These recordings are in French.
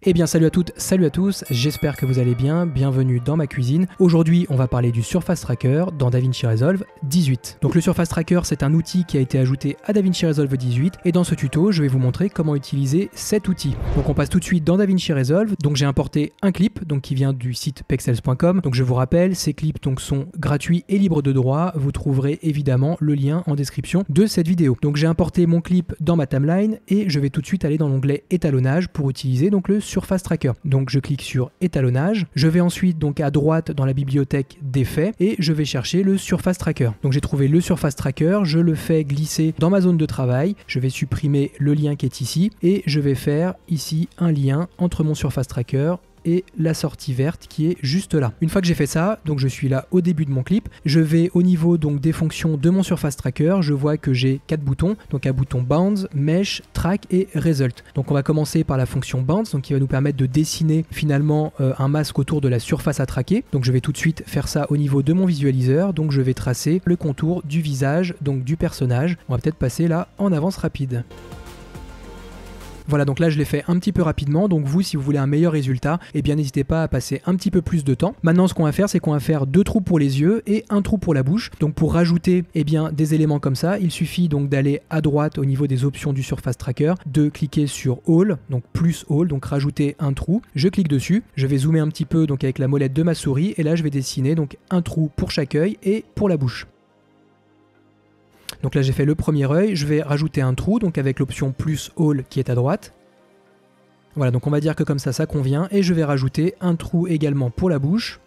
Eh bien salut à toutes, salut à tous, j'espère que vous allez bien, bienvenue dans ma cuisine. Aujourd'hui on va parler du Surface Tracker dans DaVinci Resolve 18. Donc le Surface Tracker c'est un outil qui a été ajouté à DaVinci Resolve 18 et dans ce tuto je vais vous montrer comment utiliser cet outil. Donc on passe tout de suite dans DaVinci Resolve, donc j'ai importé un clip donc, qui vient du site pexels.com. Donc je vous rappelle, ces clips donc, sont gratuits et libres de droit, vous trouverez évidemment le lien en description de cette vidéo. Donc j'ai importé mon clip dans ma timeline et je vais tout de suite aller dans l'onglet étalonnage pour utiliser donc le Surface Tracker. Donc je clique sur étalonnage, je vais ensuite donc à droite dans la bibliothèque d'effets et je vais chercher le Surface Tracker. Donc j'ai trouvé le Surface Tracker, je le fais glisser dans ma zone de travail, je vais supprimer le lien qui est ici et je vais faire ici un lien entre mon Surface Tracker et la sortie verte qui est juste là. Une fois que j'ai fait ça, donc je suis là au début de mon clip, je vais au niveau donc des fonctions de mon Surface Tracker, je vois que j'ai 4 boutons, donc un bouton Bounce, Mesh, Track et Result. Donc on va commencer par la fonction Bounce, donc qui va nous permettre de dessiner finalement un masque autour de la surface à traquer. Donc je vais tout de suite faire ça au niveau de mon visualiseur, donc je vais tracer le contour du visage, donc du personnage. On va peut-être passer là en avance rapide. Voilà, donc là je l'ai fait un petit peu rapidement, donc vous si vous voulez un meilleur résultat, eh bien n'hésitez pas à passer un petit peu plus de temps. Maintenant ce qu'on va faire, c'est qu'on va faire 2 trous pour les yeux et un trou pour la bouche. Donc pour rajouter eh bien, des éléments comme ça, il suffit donc d'aller à droite au niveau des options du Surface Tracker, de cliquer sur All, donc plus All, donc rajouter un trou. Je clique dessus, je vais zoomer un petit peu donc avec la molette de ma souris et là je vais dessiner donc un trou pour chaque œil et pour la bouche. Donc là j'ai fait le premier œil, je vais rajouter un trou donc avec l'option plus All qui est à droite. Voilà, donc on va dire que comme ça convient et je vais rajouter un trou également pour la bouche.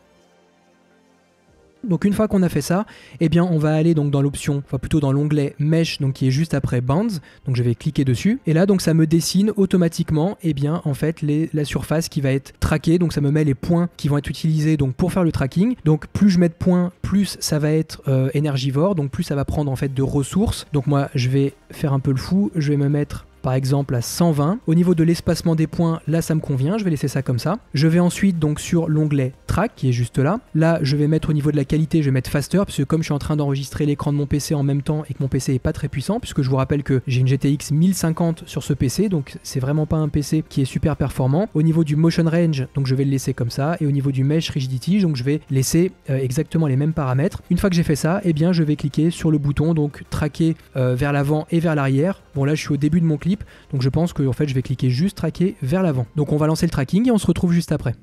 Donc une fois qu'on a fait ça, eh bien on va aller donc dans l'option, enfin plutôt dans l'onglet Mesh, donc qui est juste après Bounds. Donc je vais cliquer dessus et là donc ça me dessine automatiquement eh bien en fait la surface qui va être traquée. Donc ça me met les points qui vont être utilisés donc pour faire le tracking. Donc plus je mets de points, plus ça va être énergivore, donc plus ça va prendre en fait de ressources. Donc moi je vais faire un peu le fou, je vais me mettre par exemple à 120. Au niveau de l'espacement des points, là ça me convient, je vais laisser ça comme ça. Je vais ensuite donc sur l'onglet Track qui est juste là. Là je vais mettre au niveau de la qualité, je vais mettre Faster puisque comme je suis en train d'enregistrer l'écran de mon PC en même temps et que mon PC est pas très puissant, puisque je vous rappelle que j'ai une GTX 1050 sur ce PC, donc c'est vraiment pas un PC qui est super performant. Au niveau du Motion Range, donc je vais le laisser comme ça, et au niveau du Mesh Rigidity, donc je vais laisser exactement les mêmes paramètres. Une fois que j'ai fait ça, eh bien je vais cliquer sur le bouton donc traquer vers l'avant et vers l'arrière. Bon là je suis au début de mon clip, donc je pense que en fait je vais cliquer juste traquer vers l'avant. Donc on va lancer le tracking et on se retrouve juste après.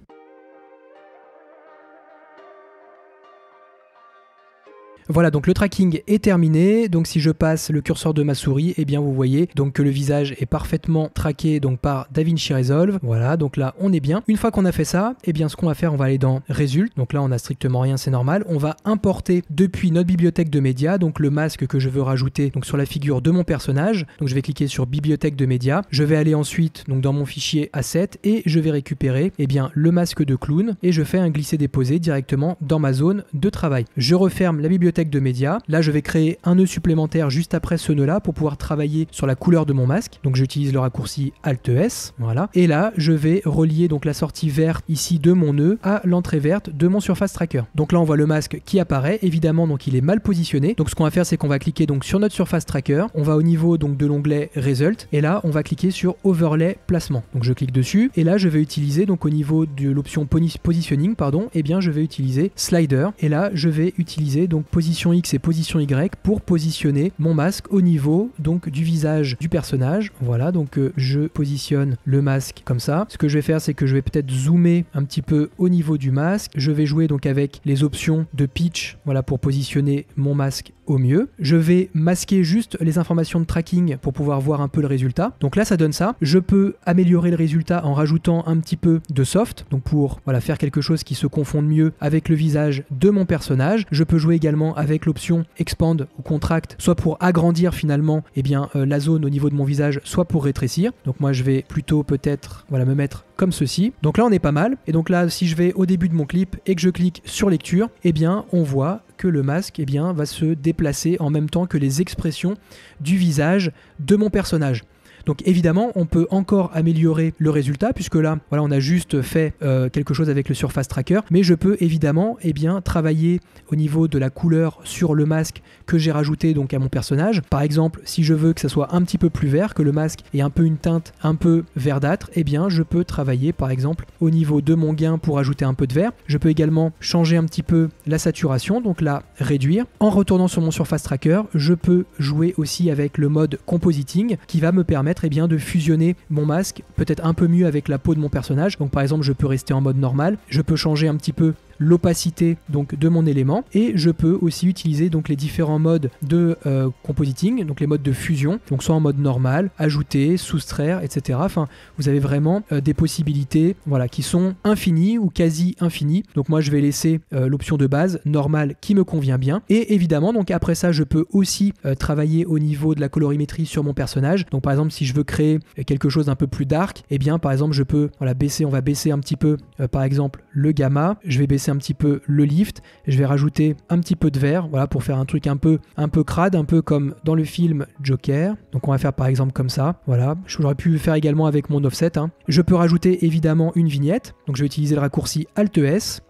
Voilà, donc le tracking est terminé. Donc si je passe le curseur de ma souris, eh bien vous voyez donc que le visage est parfaitement traqué donc par DaVinci Resolve. Voilà, donc là on est bien. Une fois qu'on a fait ça, eh bien ce qu'on va faire, on va aller dans Result. Donc là on a strictement rien, c'est normal. On va importer depuis notre bibliothèque de médias donc le masque que je veux rajouter donc sur la figure de mon personnage. Donc je vais cliquer sur bibliothèque de médias. Je vais aller ensuite donc dans mon fichier Asset et je vais récupérer eh bien le masque de clown et je fais un glisser-déposer directement dans ma zone de travail. Je referme la bibliothèque de médias. Là, je vais créer un nœud supplémentaire juste après ce nœud-là pour pouvoir travailler sur la couleur de mon masque. Donc, j'utilise le raccourci Alt-S. Voilà. Et là, je vais relier donc la sortie verte ici de mon nœud à l'entrée verte de mon Surface Tracker. Donc là, on voit le masque qui apparaît. Évidemment, donc il est mal positionné. Donc, ce qu'on va faire, c'est qu'on va cliquer donc sur notre Surface Tracker. On va au niveau donc de l'onglet Result. Et là, on va cliquer sur Overlay Placement. Donc, je clique dessus. Et là, je vais utiliser donc au niveau de l'option Positioning, pardon, eh bien, je vais utiliser Slider. Et là, je vais utiliser donc position X et position Y pour positionner mon masque au niveau donc du visage du personnage. Voilà, donc je positionne le masque comme ça. Ce que je vais faire, c'est que je vais peut-être zoomer un petit peu au niveau du masque. Je vais jouer donc avec les options de pitch, voilà, pour positionner mon masque au mieux. Je vais masquer juste les informations de tracking pour pouvoir voir un peu le résultat. Donc là, ça donne ça. Je peux améliorer le résultat en rajoutant un petit peu de soft, donc pour voilà, faire quelque chose qui se confonde mieux avec le visage de mon personnage. Je peux jouer également avec l'option Expand ou Contract, soit pour agrandir finalement eh bien, la zone au niveau de mon visage, soit pour rétrécir. Donc moi, je vais plutôt peut-être voilà, me mettre comme ceci. Donc là, on est pas mal. Et donc là, si je vais au début de mon clip et que je clique sur lecture, eh bien, on voit que le masque eh bien, va se déplacer en même temps que les expressions du visage de mon personnage. Donc évidemment, on peut encore améliorer le résultat puisque là, voilà, on a juste fait quelque chose avec le Surface Tracker, mais je peux évidemment travailler au niveau de la couleur sur le masque que j'ai rajouté donc à mon personnage. Par exemple, si je veux que ça soit un petit peu plus vert, que le masque ait un peu une teinte un peu verdâtre, je peux travailler par exemple au niveau de mon gain pour ajouter un peu de vert. Je peux également changer un petit peu la saturation, donc la réduire. En retournant sur mon Surface Tracker, je peux jouer aussi avec le mode Compositing qui va me permettre de fusionner mon masque peut-être un peu mieux avec la peau de mon personnage. Donc par exemple, je peux rester en mode normal, je peux changer un petit peu l'opacité donc de mon élément et je peux aussi utiliser donc les différents modes de compositing, donc les modes de fusion, donc soit en mode normal, ajouter, soustraire, etc. Enfin, vous avez vraiment des possibilités qui sont infinies ou quasi infinies. Donc moi je vais laisser l'option de base normale qui me convient bien et évidemment donc après ça je peux aussi travailler au niveau de la colorimétrie sur mon personnage. Donc par exemple si je veux créer quelque chose d'un peu plus dark, par exemple je peux on va baisser un petit peu par exemple le gamma, je vais baisser un petit peu le lift, je vais rajouter un petit peu de vert, pour faire un truc un peu crade, un peu comme dans le film Joker. Donc on va faire par exemple comme ça, j'aurais pu faire également avec mon offset. Je peux rajouter évidemment une vignette, donc je vais utiliser le raccourci Alt S.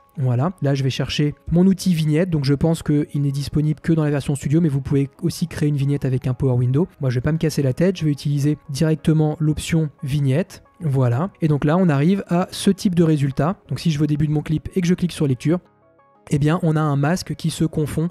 Là je vais chercher mon outil vignette, donc je pense qu'il n'est disponible que dans la version studio, mais vous pouvez aussi créer une vignette avec un Power Window. Moi je vais pas me casser la tête, je vais utiliser directement l'option vignette. Et donc là on arrive à ce type de résultat. Donc si je vais au début de mon clip et que je clique sur lecture, on a un masque qui se confond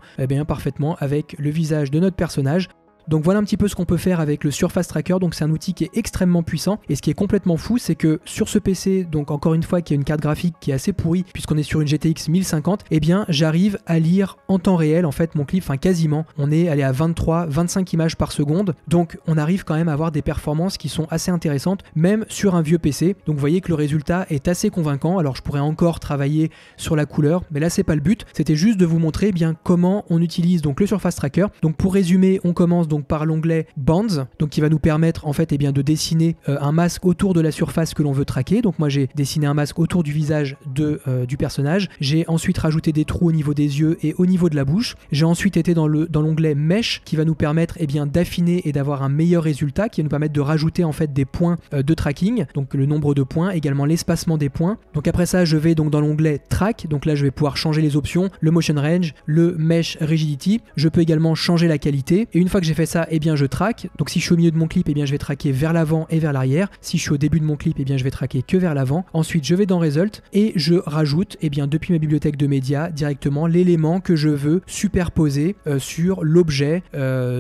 parfaitement avec le visage de notre personnage. Donc voilà un petit peu ce qu'on peut faire avec le Surface Tracker. Donc c'est un outil qui est extrêmement puissant et ce qui est complètement fou, c'est que sur ce PC, donc encore une fois qui a une carte graphique qui est assez pourrie puisqu'on est sur une GTX 1050, j'arrive à lire en temps réel en fait mon clip, quasiment. On est allé à 23-25 images par seconde, donc on arrive quand même à avoir des performances qui sont assez intéressantes même sur un vieux PC. Donc vous voyez que le résultat est assez convaincant. Alors je pourrais encore travailler sur la couleur, mais là c'est pas le but. C'était juste de vous montrer comment on utilise donc le Surface Tracker. Donc pour résumer, on commence donc par l'onglet Bands, donc qui va nous permettre en fait de dessiner un masque autour de la surface que l'on veut traquer. Donc moi j'ai dessiné un masque autour du visage du personnage. J'ai ensuite rajouté des trous au niveau des yeux et au niveau de la bouche. J'ai ensuite été dans l'onglet Mesh qui va nous permettre d'affiner et d'avoir un meilleur résultat, qui va nous permettre de rajouter en fait des points de tracking, donc le nombre de points, également l'espacement des points. Donc après ça je vais donc dans l'onglet Track, donc là je vais pouvoir changer les options, le Motion Range, le Mesh Rigidity. Je peux également changer la qualité et une fois que j'ai fait ça, je traque. Donc si je suis au milieu de mon clip, je vais traquer vers l'avant et vers l'arrière. Si je suis au début de mon clip, je vais traquer que vers l'avant. Ensuite, je vais dans Result et je rajoute depuis ma bibliothèque de médias directement l'élément que je veux superposer sur l'objet,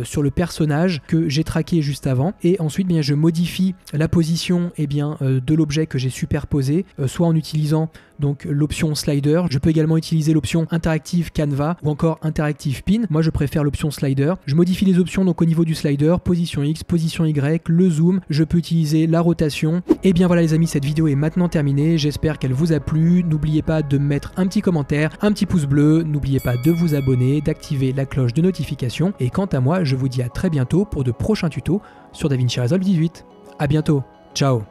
sur le personnage que j'ai traqué juste avant. Et ensuite, je modifie la position de l'objet que j'ai superposé, soit en utilisant donc l'option slider. Je peux également utiliser l'option interactive canvas ou encore interactive pin. Moi je préfère l'option slider. Je modifie les options donc au niveau du slider, position X, position Y, le zoom, je peux utiliser la rotation. Et bien voilà les amis, cette vidéo est maintenant terminée, j'espère qu'elle vous a plu. N'oubliez pas de mettre un petit commentaire, un petit pouce bleu, n'oubliez pas de vous abonner, d'activer la cloche de notification et quant à moi je vous dis à très bientôt pour de prochains tutos sur DaVinci Resolve 18. A bientôt, ciao.